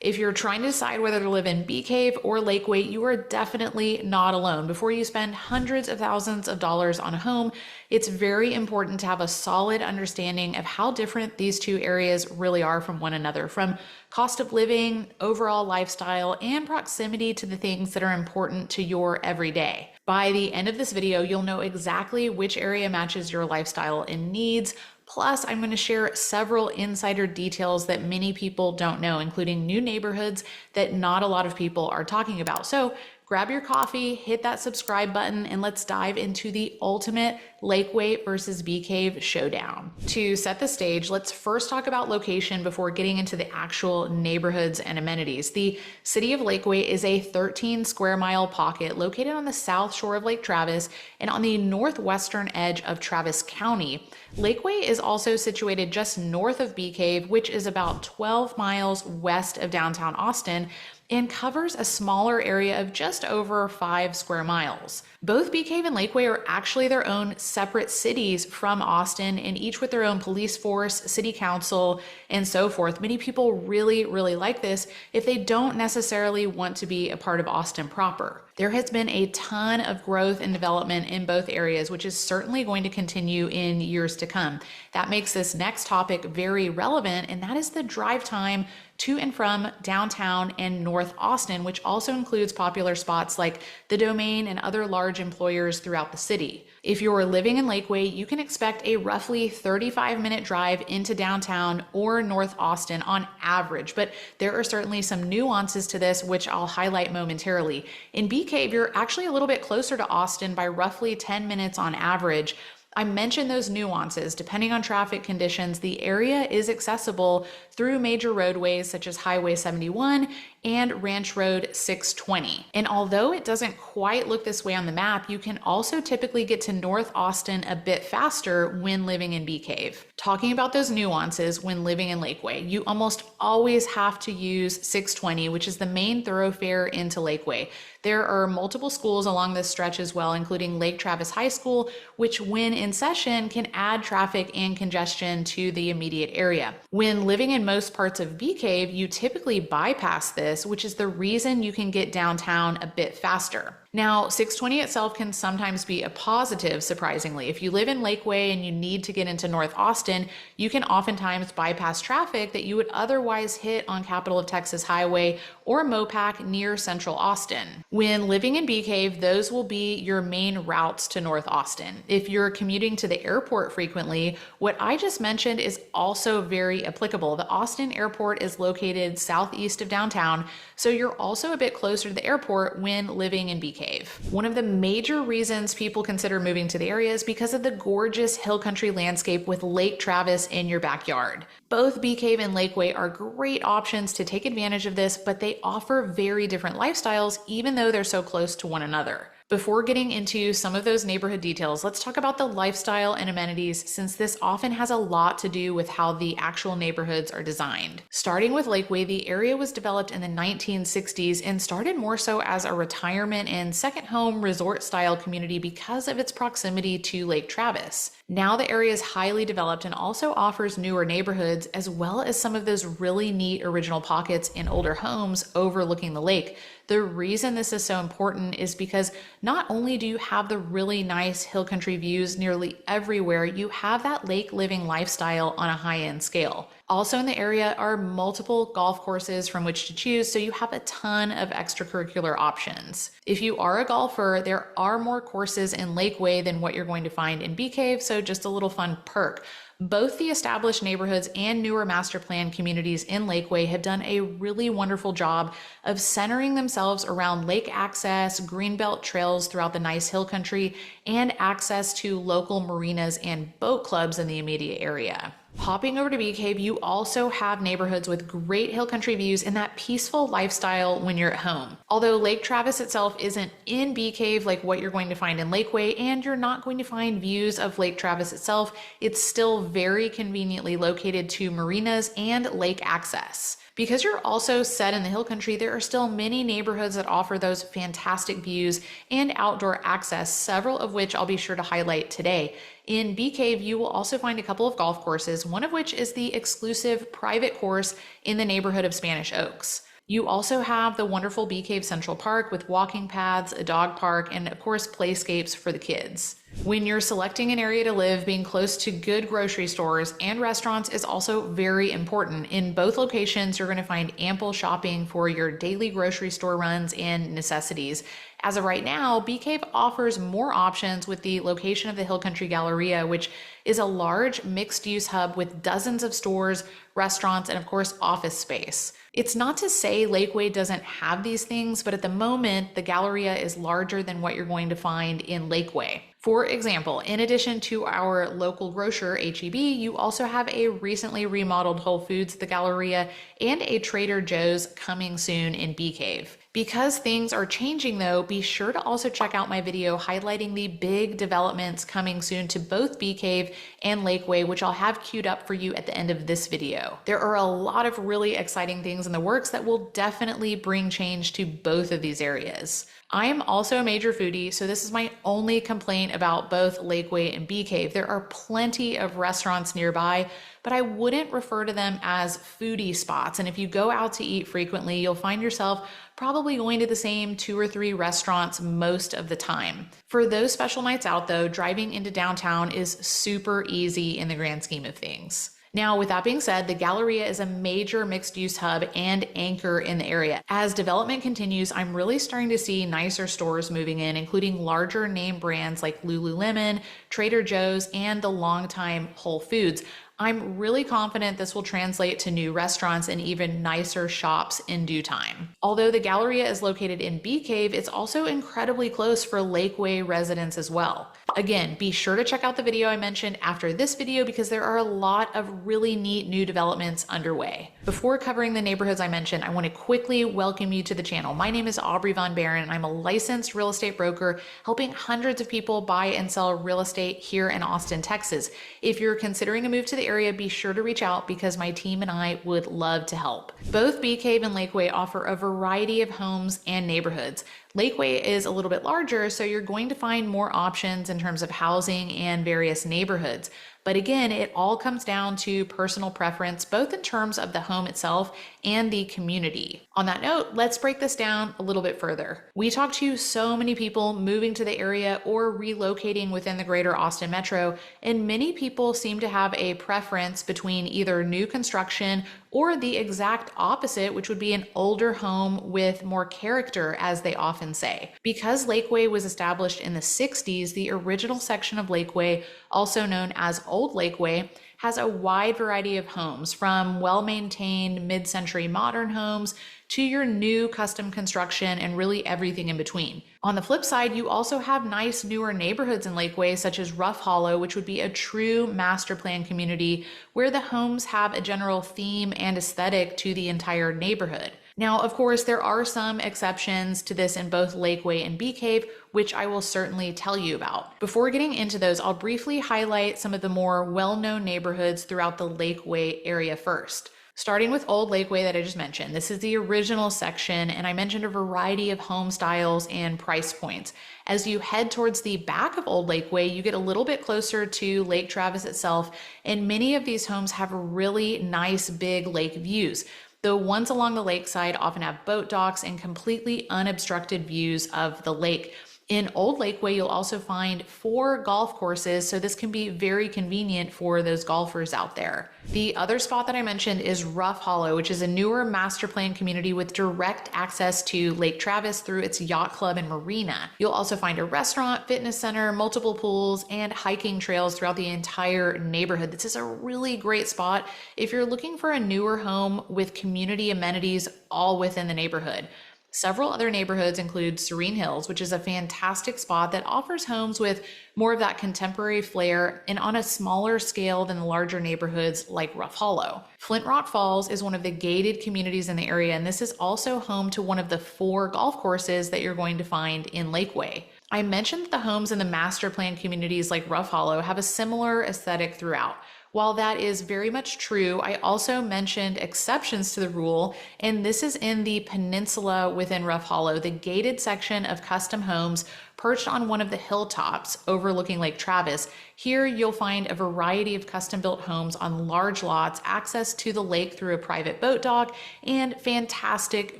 If you're trying to decide whether to live in Bee Cave or Lakeway, you are definitely not alone. Before you spend hundreds of thousands of dollars on a home, it's very important to have a solid understanding of how different these two areas really are from one another, from cost of living, overall lifestyle, and proximity to the things that are important to your everyday. By the end of this video, you'll know exactly which area matches your lifestyle and needs. Plus, I'm going to share several insider details that many people don't know, including new neighborhoods that not a lot of people are talking about. So grab your coffee, hit that subscribe button, and let's dive into the ultimate Lakeway versus Bee Cave showdown. To set the stage, let's first talk about location before getting into the actual neighborhoods and amenities. The city of Lakeway is a 13 square mile pocket located on the south shore of Lake Travis and on the northwestern edge of Travis County. Lakeway is also situated just north of Bee Cave, which is about 12 miles west of downtown Austin, and covers a smaller area of just over 5 square miles. Both Bee Cave and Lakeway are actually their own separate cities from Austin, and each with their own police force, city council, and so forth. Many people really like this if they don't necessarily want to be a part of Austin proper. There has been a ton of growth and development in both areas, which is certainly going to continue in years to come. That makes this next topic very relevant, and that is the drive time to and from downtown and North Austin, which also includes popular spots like the Domain and other large employers throughout the city. If you're living in Lakeway, you can expect a roughly 35-minute drive into downtown or North Austin on average, but there are certainly some nuances to this, which I'll highlight momentarily. In Bee Cave, you're actually a little bit closer to Austin by roughly 10 minutes on average. I mentioned those nuances. Depending on traffic conditions, the area is accessible through major roadways such as Highway 71 and Ranch Road 620. And although it doesn't quite look this way on the map, you can also typically get to North Austin a bit faster when living in Bee Cave. Talking about those nuances when living in Lakeway, you almost always have to use 620, which is the main thoroughfare into Lakeway. There are multiple schools along this stretch as well, including Lake Travis High School, which when in session can add traffic and congestion to the immediate area. When living in most parts of Bee Cave, you typically bypass this, which is the reason you can get downtown a bit faster. Now, 620 itself can sometimes be a positive, surprisingly. If you live in Lakeway and you need to get into North Austin, you can oftentimes bypass traffic that you would otherwise hit on Capital of Texas Highway or Mopac near Central Austin. When living in Bee Cave, those will be your main routes to North Austin. If you're commuting to the airport frequently, what I just mentioned is also very applicable. The Austin airport is located southeast of downtown, so you're also a bit closer to the airport when living in Bee Cave. One of the major reasons people consider moving to the area is because of the gorgeous hill country landscape with Lake Travis in your backyard. Both Bee Cave and Lakeway are great options to take advantage of this, but they offer very different lifestyles even though they're so close to one another. Before getting into some of those neighborhood details, let's talk about the lifestyle and amenities, since this often has a lot to do with how the actual neighborhoods are designed. Starting with Lakeway, the area was developed in the 1960s and started more so as a retirement and second home resort style community because of its proximity to Lake Travis. Now the area is highly developed and also offers newer neighborhoods, as well as some of those really neat original pockets in older homes overlooking the lake. The reason this is so important is because not only do you have the really nice hill country views nearly everywhere, you have that lake living lifestyle on a high-end scale. Also in the area are multiple golf courses from which to choose, so you have a ton of extracurricular options. If you are a golfer, there are more courses in Lakeway than what you're going to find in Bee Cave, so just a little fun perk. Both the established neighborhoods and newer master plan communities in Lakeway have done a really wonderful job of centering themselves around lake access, greenbelt trails throughout the nice hill country, and access to local marinas and boat clubs in the immediate area. Hopping over to Bee Cave, you also have neighborhoods with great hill country views and that peaceful lifestyle when you're at home. Although Lake Travis itself isn't in Bee Cave like what you're going to find in Lakeway, and you're not going to find views of Lake Travis itself, it's still very conveniently located to marinas and lake access. Because you're also set in the hill country, there are still many neighborhoods that offer those fantastic views and outdoor access, several of which I'll be sure to highlight today. In Bee Cave, you will also find a couple of golf courses, one of which is the exclusive private course in the neighborhood of Spanish Oaks. You also have the wonderful Bee Cave Central Park with walking paths, a dog park, and of course, playscapes for the kids. When you're selecting an area to live, being close to good grocery stores and restaurants is also very important. In both locations, you're going to find ample shopping for your daily grocery store runs and necessities. As of right now, Bee Cave offers more options with the location of the Hill Country Galleria, which is a large mixed-use hub with dozens of stores, restaurants, and of course, office space. It's not to say Lakeway doesn't have these things, but at the moment, the Galleria is larger than what you're going to find in Lakeway. For example, in addition to our local grocer, HEB, you also have a recently remodeled Whole Foods at the Galleria and a Trader Joe's coming soon in Bee Cave. Because things are changing though, be sure to also check out my video highlighting the big developments coming soon to both Bee Cave and Lakeway, which I'll have queued up for you at the end of this video. There are a lot of really exciting things in the works that will definitely bring change to both of these areas. I am also a major foodie, so this is my only complaint about both Lakeway and Bee Cave. There are plenty of restaurants nearby, but I wouldn't refer to them as foodie spots. And if you go out to eat frequently, you'll find yourself probably going to the same 2 or 3 restaurants most of the time. For those special nights out though, driving into downtown is super easy in the grand scheme of things. Now, with that being said, the Galleria is a major mixed-use hub and anchor in the area. As development continues, I'm really starting to see nicer stores moving in, including larger name brands like Lululemon, Trader Joe's, and the longtime Whole Foods. I'm really confident this will translate to new restaurants and even nicer shops in due time. Although the Galleria is located in Bee Cave, it's also incredibly close for Lakeway residents as well. Again, be sure to check out the video I mentioned after this video because there are a lot of really neat new developments underway. Before covering the neighborhoods I mentioned, I want to quickly welcome you to the channel. My name is Aubrey von Behren, and I'm a licensed real estate broker helping hundreds of people buy and sell real estate here in Austin, Texas. If you're considering a move to the area, be sure to reach out because my team and I would love to help. Both Bee Cave and Lakeway offer a variety of homes and neighborhoods. Lakeway is a little bit larger, so you're going to find more options in terms of housing and various neighborhoods. But again, it all comes down to personal preference, both in terms of the home itself and the community. On that note, let's break this down a little bit further. We talk to so many people moving to the area or relocating within the greater Austin metro, and many people seem to have a preference between either new construction or the exact opposite, which would be an older home with more character, as they often say. Because Lakeway was established in the 60s, the original section of Lakeway, also known as Old Lakeway, has a wide variety of homes, from well-maintained mid-century modern homes to your new custom construction and really everything in between. On the flip side, you also have nice newer neighborhoods in Lakeway, such as Rough Hollow, which would be a true master plan community where the homes have a general theme and aesthetic to the entire neighborhood. Now, of course, there are some exceptions to this in both Lakeway and Bee Cave, which I will certainly tell you about. Before getting into those, I'll briefly highlight some of the more well-known neighborhoods throughout the Lakeway area first. Starting with Old Lakeway that I just mentioned. This is the original section, and I mentioned a variety of home styles and price points. As you head towards the back of Old Lakeway, you get a little bit closer to Lake Travis itself, and many of these homes have really nice big lake views. The ones along the lakeside often have boat docks and completely unobstructed views of the lake. In Old Lakeway, you'll also find 4 golf courses, so this can be very convenient for those golfers out there. The other spot that I mentioned is Rough Hollow, which is a newer master plan community with direct access to Lake Travis through its yacht club and marina. You'll also find a restaurant, fitness center, multiple pools, and hiking trails throughout the entire neighborhood. This is a really great spot if you're looking for a newer home with community amenities all within the neighborhood. Several other neighborhoods include Serene Hills, which is a fantastic spot that offers homes with more of that contemporary flair and on a smaller scale than the larger neighborhoods like Rough Hollow. Flint Rock Falls is one of the gated communities in the area, and this is also home to one of the 4 golf courses that you're going to find in Lakeway. I mentioned that the homes in the master plan communities like Rough Hollow have a similar aesthetic throughout. While that is very much true, I also mentioned exceptions to the rule, and this is in the peninsula within Rough Hollow, the gated section of custom homes perched on one of the hilltops overlooking Lake Travis. Here you'll find a variety of custom-built homes on large lots, access to the lake through a private boat dock, and fantastic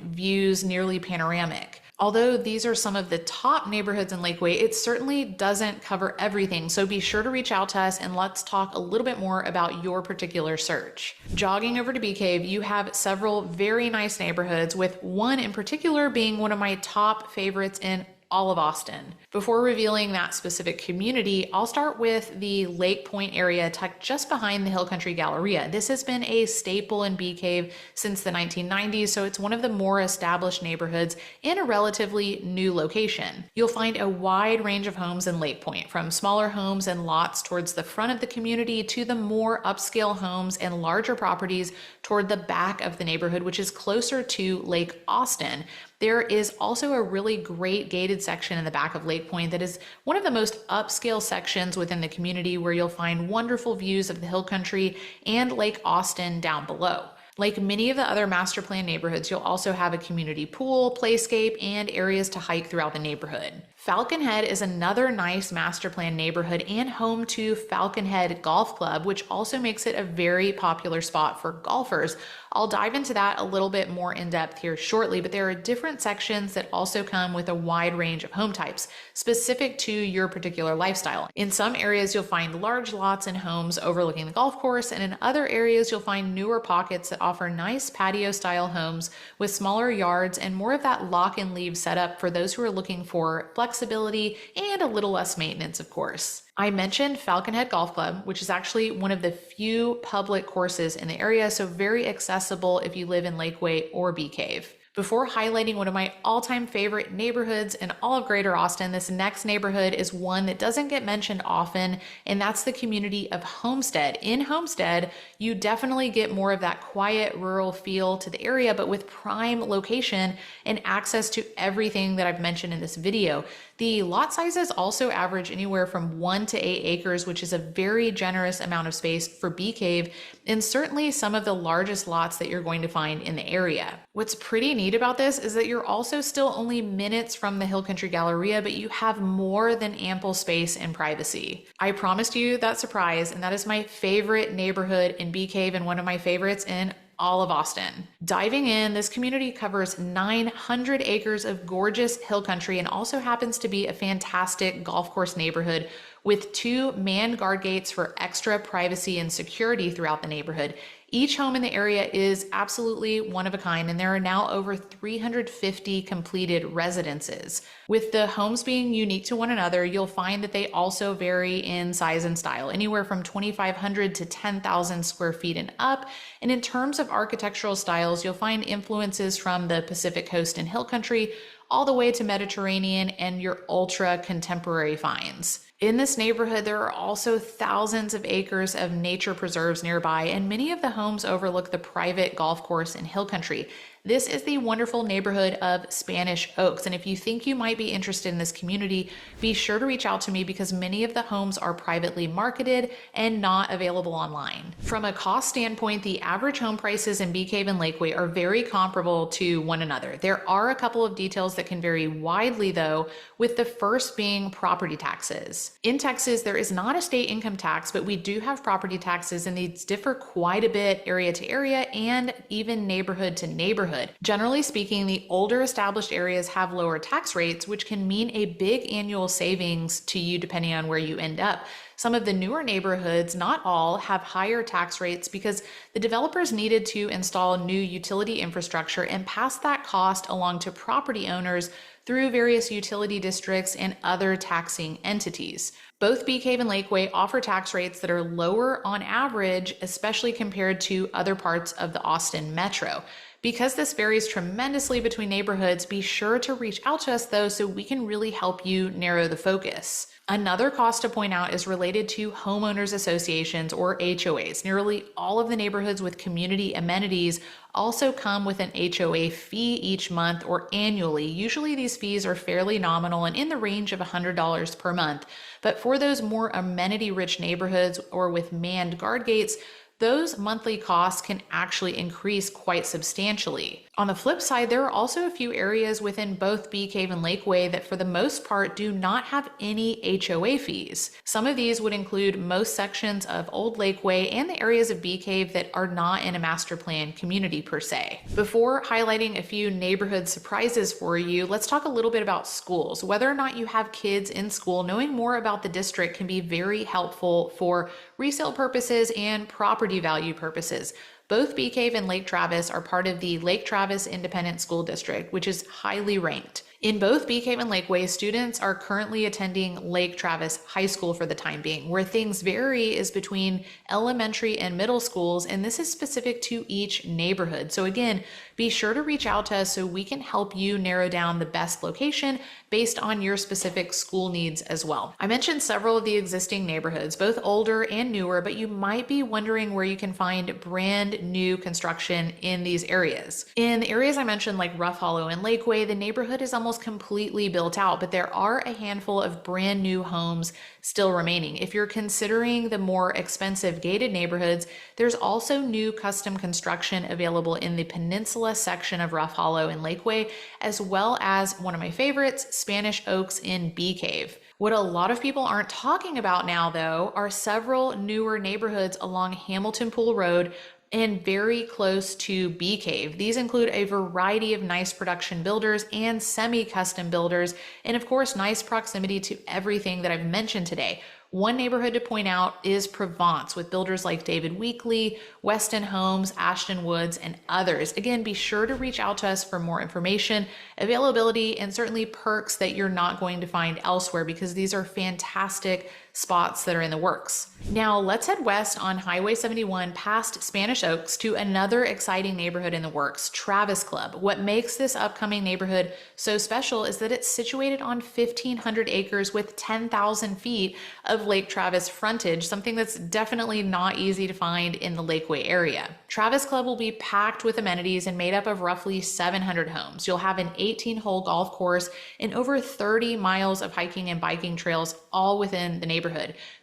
views, nearly panoramic. Although these are some of the top neighborhoods in Lakeway, it certainly doesn't cover everything, so be sure to reach out to us and let's talk a little bit more about your particular search. Jogging over to Bee Cave, you have several very nice neighborhoods, with one in particular being one of my top favorites in all of Austin. Before revealing that specific community, I'll start with the Lake Point area tucked just behind the Hill Country Galleria. This has been a staple in Bee Cave since the 1990s, so it's one of the more established neighborhoods in a relatively new location. You'll find a wide range of homes in Lake Point, from smaller homes and lots towards the front of the community to the more upscale homes and larger properties toward the back of the neighborhood, which is closer to Lake Austin. There is also a really great gated section in the back of Lake Point that is one of the most upscale sections within the community, where you'll find wonderful views of the Hill Country and Lake Austin down below. Like many of the other master plan neighborhoods, you'll also have a community pool, playscape, and areas to hike throughout the neighborhood. Falcon Head is another nice master plan neighborhood and home to Falcon Head Golf Club, which also makes it a very popular spot for golfers. I'll dive into that a little bit more in depth here shortly, but there are different sections that also come with a wide range of home types specific to your particular lifestyle. In some areas, you'll find large lots and homes overlooking the golf course, and in other areas, you'll find newer pockets that offer nice patio style homes with smaller yards and more of that lock and leave setup for those who are looking for flexibility and a little less maintenance, of course. I mentioned Falcon Head Golf Club, which is actually one of the few public courses in the area, so very accessible if you live in Lakeway or Bee Cave. Before highlighting one of my all-time favorite neighborhoods in all of Greater Austin, this next neighborhood is one that doesn't get mentioned often, and that's the community of Homestead. In Homestead, you definitely get more of that quiet rural feel to the area, but with prime location and access to everything that I've mentioned in this video. The lot sizes also average anywhere from 1 to 8 acres, which is a very generous amount of space for Bee Cave, and certainly some of the largest lots that you're going to find in the area. What's pretty neat about this is that you're also still only minutes from the Hill Country Galleria, but you have more than ample space and privacy. I promised you that surprise, and that is my favorite neighborhood in Bee Cave and one of my favorites in all of Austin. Diving in, this community covers 900 acres of gorgeous hill country and also happens to be a fantastic golf course neighborhood with 2 manned guard gates for extra privacy and security throughout the neighborhood. Each home in the area is absolutely one of a kind, and there are now over 350 completed residences. With the homes being unique to one another, you'll find that they also vary in size and style, anywhere from 2,500 to 10,000 square feet and up. And in terms of architectural styles, you'll find influences from the Pacific Coast and Hill Country all the way to Mediterranean and your ultra contemporary finds. In this neighborhood, there are also thousands of acres of nature preserves nearby, and many of the homes overlook the private golf course in Hill Country. This is the wonderful neighborhood of Spanish Oaks, and if you think you might be interested in this community, be sure to reach out to me because many of the homes are privately marketed and not available online. From a cost standpoint, the average home prices in Bee Cave and Lakeway are very comparable to one another. There are a couple of details that can vary widely though, with the first being property taxes. In Texas, there is not a state income tax, but we do have property taxes, and these differ quite a bit area to area and even neighborhood to neighborhood. Generally speaking, the older established areas have lower tax rates, which can mean a big annual savings to you depending on where you end up. Some of the newer neighborhoods, not all, have higher tax rates because the developers needed to install new utility infrastructure and pass that cost along to property owners through various utility districts and other taxing entities. Both Bee Cave and Lakeway offer tax rates that are lower on average, especially compared to other parts of the Austin metro. Because this varies tremendously between neighborhoods, be sure to reach out to us though so we can really help you narrow the focus. Another cost to point out is related to homeowners associations or HOAs. Nearly all of the neighborhoods with community amenities also come with an HOA fee each month or annually. Usually these fees are fairly nominal and in the range of $100 per month. But for those more amenity-rich neighborhoods or with manned guard gates, those monthly costs can actually increase quite substantially. On the flip side, there are also a few areas within both Bee Cave and Lakeway that for the most part do not have any HOA fees. Some of these would include most sections of Old Lakeway and the areas of Bee Cave that are not in a master plan community per se. Before highlighting a few neighborhood surprises for you, let's talk a little bit about schools. Whether or not you have kids in school, knowing more about the district can be very helpful for resale purposes and property value purposes. Both Bee Cave and Lake Travis are part of the Lake Travis Independent School District, which is highly ranked. In both Bee Cave and Lakeway, students are currently attending Lake Travis High School for the time being. Where things vary is between elementary and middle schools, and this is specific to each neighborhood. So again, be sure to reach out to us so we can help you narrow down the best location based on your specific school needs as well. I mentioned several of the existing neighborhoods, both older and newer, but you might be wondering where you can find brand new construction in these areas. In the areas I mentioned, like Rough Hollow and Lakeway, the neighborhood is almost completely built out, but there are a handful of brand new homes still remaining. If you're considering the more expensive gated neighborhoods, there's also new custom construction available in the peninsula section of Rough Hollow and Lakeway, as well as one of my favorites, Spanish Oaks in Bee Cave. What a lot of people aren't talking about now, though, are several newer neighborhoods along Hamilton Pool Road and very close to Bee Cave. These include a variety of nice production builders and semi-custom builders, and of course, nice proximity to everything that I've mentioned today. One neighborhood to point out is Provence with builders like David Weekley, Weston Homes, Ashton Woods, and others. Again, be sure to reach out to us for more information, availability, and certainly perks that you're not going to find elsewhere because these are fantastic spots that are in the works. Now let's head west on Highway 71 past Spanish Oaks to another exciting neighborhood in the works, Travis Club. What makes this upcoming neighborhood so special is that it's situated on 1,500 acres with 10,000 feet of Lake Travis frontage, something that's definitely not easy to find in the Lakeway area. Travis Club will be packed with amenities and made up of roughly 700 homes. You'll have an 18-hole golf course and over 30 miles of hiking and biking trails all within the neighborhood.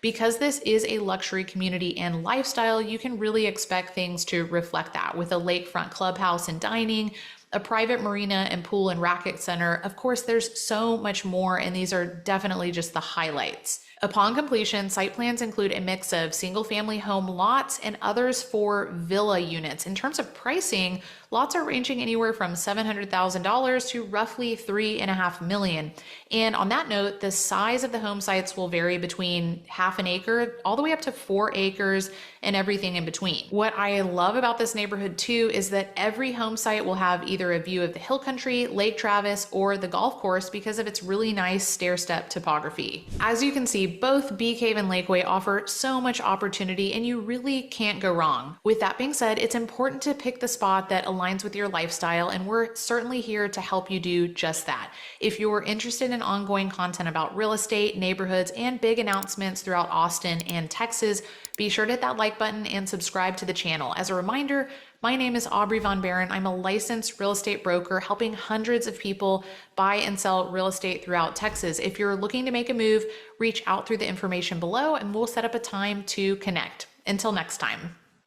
Because this is a luxury community and lifestyle, you can really expect things to reflect that with a lakefront clubhouse and dining, a private marina and pool and racket center. Of course, there's so much more, and these are definitely just the highlights. Upon completion, site plans include a mix of single-family home lots and others for villa units. In terms of pricing, lots are ranging anywhere from $700,000 to roughly $3.5 million. And on that note, the size of the home sites will vary between half an acre all the way up to 4 acres and everything in between. What I love about this neighborhood too is that every home site will have either a view of the hill country, Lake Travis, or the golf course because of its really nice stair-step topography. As you can see, both Bee Cave and Lakeway offer so much opportunity and you really can't go wrong. With that being said, it's important to pick the spot that aligns with your lifestyle, and we're certainly here to help you do just that. If you're interested in ongoing content about real estate, neighborhoods, and big announcements throughout Austin and Texas, be sure to hit that like button and subscribe to the channel. As a reminder, my name is Aubrey von Behren. I'm a licensed real estate broker helping hundreds of people buy and sell real estate throughout Texas. If you're looking to make a move, reach out through the information below and we'll set up a time to connect. Until next time.